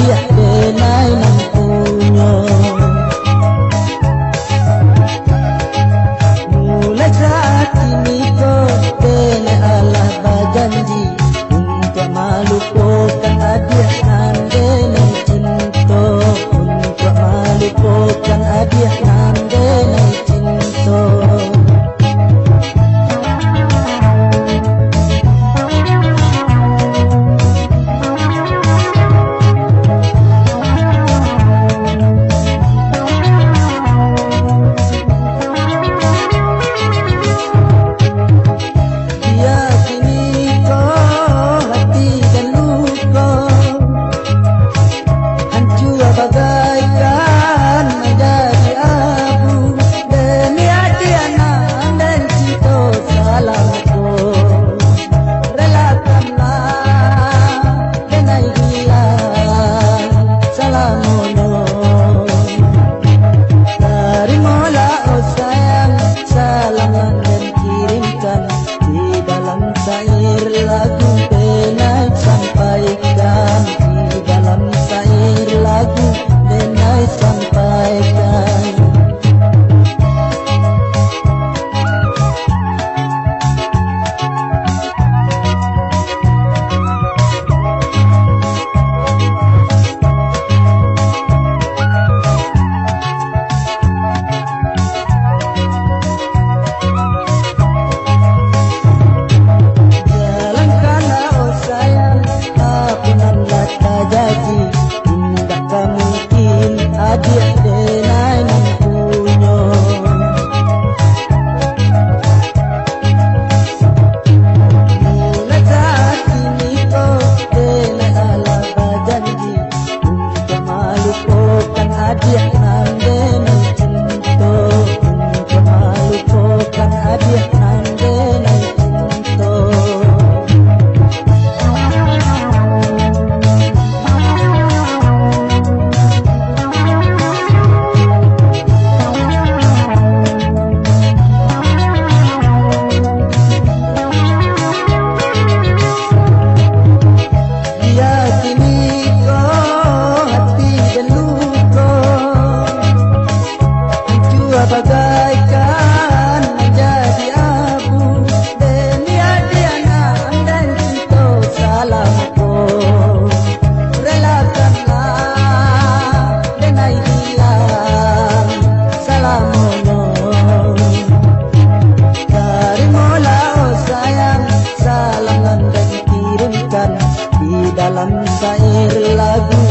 hadiah denai nang punyo. Mulai saat ini kau denai Allah berjanji untuk melupakan hadiah nan denai cinta, untuk melupakan hadiah nan denai cinta. Bagaikan menjadi abu demi hadiah dan cinta salamku, relakanlah denai hilang salamono. Terimalah oh sayang salam dan kirimkan di dalam syair lagu.